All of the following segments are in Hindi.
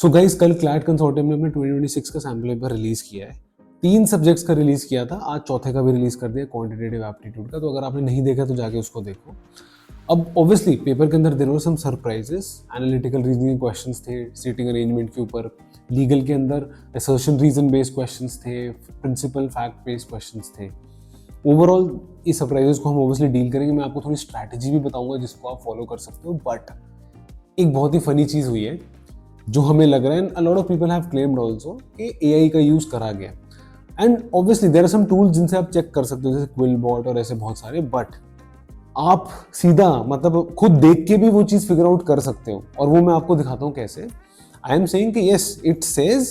सो गाइस, कल क्लैट कंसोर्टियम ने अपने 2026 का सैम्पल पेपर रिलीज किया है। 3 सब्जेक्ट्स का रिलीज किया था, आज चौथे का भी रिलीज कर दिया, क्वांटिटेटिव एप्टीट्यूड का। तो अगर आपने नहीं देखा तो जाके उसको देखो। अब ऑब्वियसली पेपर के अंदर there were some surprises. Analytical reasoning questions थे सीटिंग अरेंजमेंट के ऊपर। लीगल के अंदर असर्शन रीजन बेस्ड क्वेश्चंस थे, प्रिंसिपल फैक्ट बेस्ड क्वेश्चंस थे। ओवरऑल इस सरप्राइजेस को हम ऑब्वियसली डील करेंगे। मैं आपको थोड़ी स्ट्रैटेजी भी बताऊंगा जिसको आप फॉलो कर सकते हो। बट एक बहुत ही फनी चीज़ हुई है जो हमें लग रहा है, a lot of people have claimed also, कि एआई का यूज करा गया। And obviously there are some tools जिनसे आप चेक कर सकते हो, जैसे क्विलबॉट और ऐसे बहुत सारे। बट आप सीधा मतलब खुद देख के भी वो चीज फिगर आउट कर सकते हो, और वो मैं आपको दिखाता हूँ कैसे। आई एम सेइंग कि यस इट सेज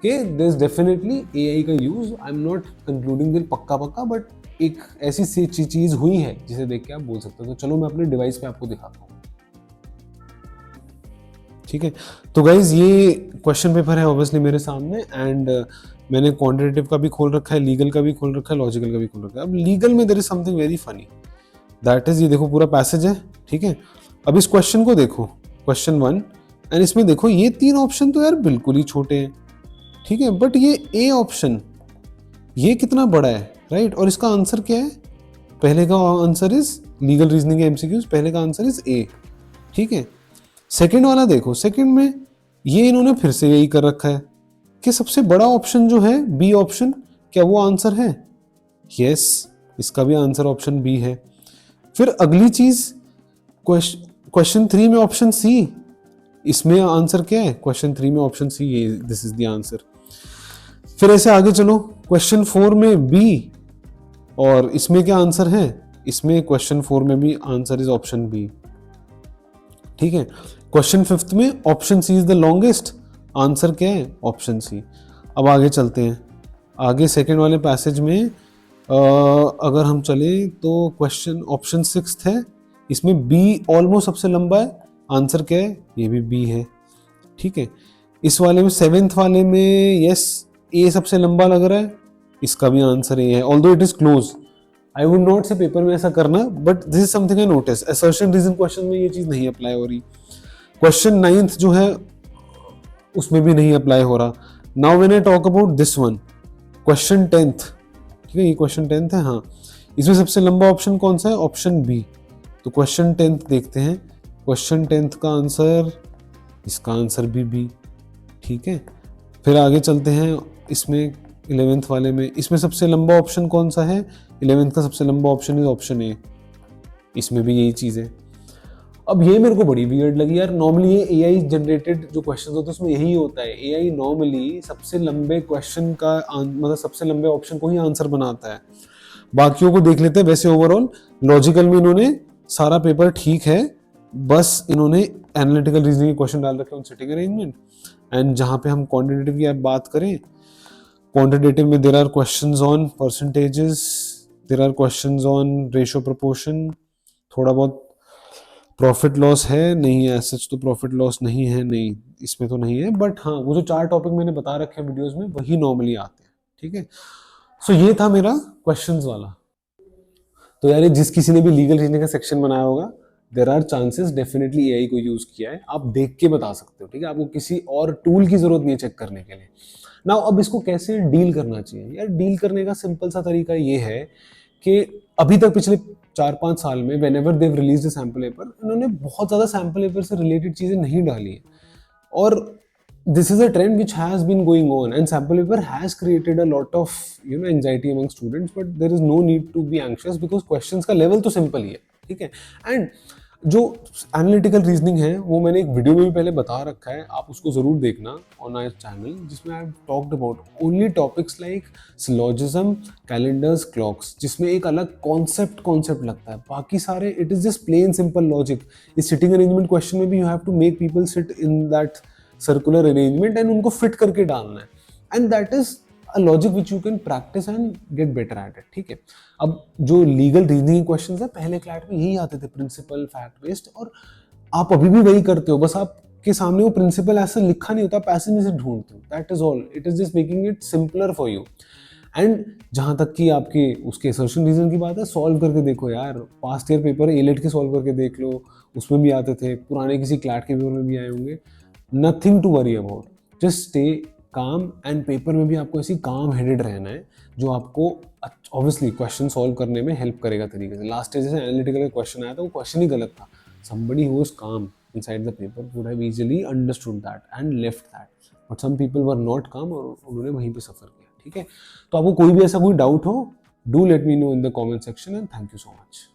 कि देयर इज डेफिनेटली एआई का use. I am not concluding दिल पक्का पक्का, बट एक ऐसी चीज हुई है जिसे देख के आप बोल सकते हो। तो चलो मैं अपने डिवाइस पे आपको दिखाता हूँ, ठीक है। तो गाइज ये क्वेश्चन पेपर है ऑब्वियसली मेरे सामने, एंड मैंने क्वांटिटेटिव का भी खोल रखा है, लीगल का भी खोल रखा है, लॉजिकल का भी खोल रखा है। अब लीगल में there is something very funny, that is, ये देखो पूरा पैसेज है, ठीक है। अब इस क्वेश्चन को देखो, क्वेश्चन 1, एंड इसमें देखो ये 3 ऑप्शन तो यार बिल्कुल ही छोटे हैं, ठीक है। बट ये ए ऑप्शन, ये कितना बड़ा है, राइट। और इसका आंसर क्या है? पहले का answer is legal reasoning MCQs, पहले का आंसर इज ए, ठीक है। सेकंड वाला देखो, सेकंड में ये इन्होंने फिर से यही कर रखा है कि सबसे बड़ा ऑप्शन जो है बी ऑप्शन, क्या वो आंसर है? यस, इसका भी आंसर ऑप्शन बी है। फिर अगली चीज, क्वेश्चन 3 में ऑप्शन सी, इसमें आंसर क्या है? क्वेश्चन 3 में ऑप्शन सी, ये दिस इज द आंसर। फिर ऐसे आगे चलो, क्वेश्चन 4 में बी, और इसमें क्या आंसर है? इसमें क्वेश्चन 4 में भी आंसर इज ऑप्शन बी, ठीक है। क्वेश्चन 5 में option C is the longest, answer क्या है? Option C. अब आगे चलते हैं, आगे सेकंड वाले पैसेज में अगर हम चले तो क्वेश्चन ऑप्शन 6 है, इसमें बी ऑलमोस्ट सबसे लंबा है, आंसर क्या है? ये भी बी है, ठीक है। इस वाले में 7th वाले में यस ए सबसे लंबा लग रहा है, इसका भी आंसर ए है, although it is close. I would not say paper में ऐसा करना, but this is something I notice. Assertion reason question में ये चीज नहीं अप्लाई हो रही। क्वेश्चन 9th जो है उसमें भी नहीं अप्लाई हो रहा। Now when I talk about this one, question 10th, ठीक है, ये क्वेश्चन 10th है, हाँ। इसमें सबसे लंबा ऑप्शन कौन सा है? Option B. तो क्वेश्चन 10th देखते हैं, क्वेश्चन 10th का आंसर, इसका आंसर भी बी, ठीक है। फिर आगे चलते हैं, इसमें 11th वाले में, इसमें सबसे लंबा ऑप्शन कौन सा है? 11th का सबसे लंबा ऑप्शन इज ऑप्शन ए, इसमें भी यही चीज़ है। अब ये मेरे को बड़ी वियर्ड लगी यार। नॉर्मली ये एआई जनरेटेड जो क्वेश्चन होते हैं उसमें यही होता है, एआई नॉर्मली सबसे लंबे क्वेश्चन का मतलब सबसे लंबे ऑप्शन को ही आंसर बनाता है। बाकियों को देख लेते हैं। वैसे ओवरऑल लॉजिकल में इन्होंने सारा पेपर ठीक है, बस इन्होंने एनालिटिकल रीजनिंग के क्वेश्चन डाल रखे हैं ऑन सिटिंग अरेंजमेंट। एंड जहाँ पे हम क्वांटिटेटिव की बात करें, क्वांटिटेटिव में there are questions on percentages, there are questions on ratio proportion, थोड़ा बहुत प्रॉफिट लॉस है, नहीं है सच तो प्रॉफिट लॉस नहीं है, नहीं इसमें तो नहीं है। बट हाँ, वो जो 4 टॉपिक मैंने बता रखे हैं वीडियोस में वही नॉर्मली आते हैं, ठीक है। सो ये था मेरा क्वेश्चंस वाला। तो यार जिस किसी ने भी लीगल रीजनिंग का सेक्शन बनाया होगा, there are chances definitely AI को यूज किया है। आप देख के बता सकते हो, ठीक है। आपको किसी और टूल की जरूरत नहीं है चेक करने के लिए। नाउ अब इसको कैसे डील करना चाहिए यार? डील करने का सिंपल सा तरीका ये है कि अभी तक पिछले 4-5 साल में whenever they release sample paper, इन्होंने बहुत ज़्यादा सैम्पल पेपर से रिलेटेड चीज़ें नहीं डाली हैं। और this is a trend which has been going on, and sample paper has created a lot of anxiety among students, but there is no need to be anxious because questions का level तो simple ही है, ठीक है। and जो एनालिटिकल रीजनिंग है वो मैंने एक वीडियो में भी पहले बता रखा है, आप उसको जरूर देखना ऑन आवर चैनल, जिसमें I have talked about only topics like syllogism, calendars, clocks, जिसमें एक अलग कॉन्सेप्ट लगता है। बाकी सारे it is just plain simple logic. इस सिटिंग अरेंजमेंट क्वेश्चन में भी you have to make people sit in that circular arrangement and उनको फिट करके डालना है, and that is a logic which you can practice and get better at it, ठीक है। अब जो लीगल रीजनिंग क्वेश्चंस है पहले क्लैट में यही आते थे, प्रिंसिपल फैक्ट बेस्ड, और आप अभी भी वही करते हो, बस आपके सामने वो प्रिंसिपल ऐसा लिखा नहीं होता, पैसेज में से ढूंढते हो, that is all. It is just making it simpler for you. And जहां तक कि आपके उसके असर्शन रीजन की बात है, सॉल्व करके देखो यार। पास्ट ईयर पेपर एलेट के सॉल्व करके देख लो, उसमें भी आते थे, पुराने किसी क्लैट के पेपर में भी आए होंगे। Nothing to worry about, just stay calm. And paper में भी आपको ऐसी काम हेडेड रहना है जो आपको ऑब्वियसली क्वेश्चन सॉल्व करने में हेल्प करेगा तरीके से। लास्ट जैसे एनालिटिकल क्वेश्चन आया था, वो क्वेश्चन ही गलत था। somebody who was calm inside the paper would have easily understood that and left that, but some people were not calm और उन्होंने वहीं पे सफर किया। ठीक है, तो आपको कोई भी ऐसा कोई डाउट हो, do let me know in the comment section and thank you so much.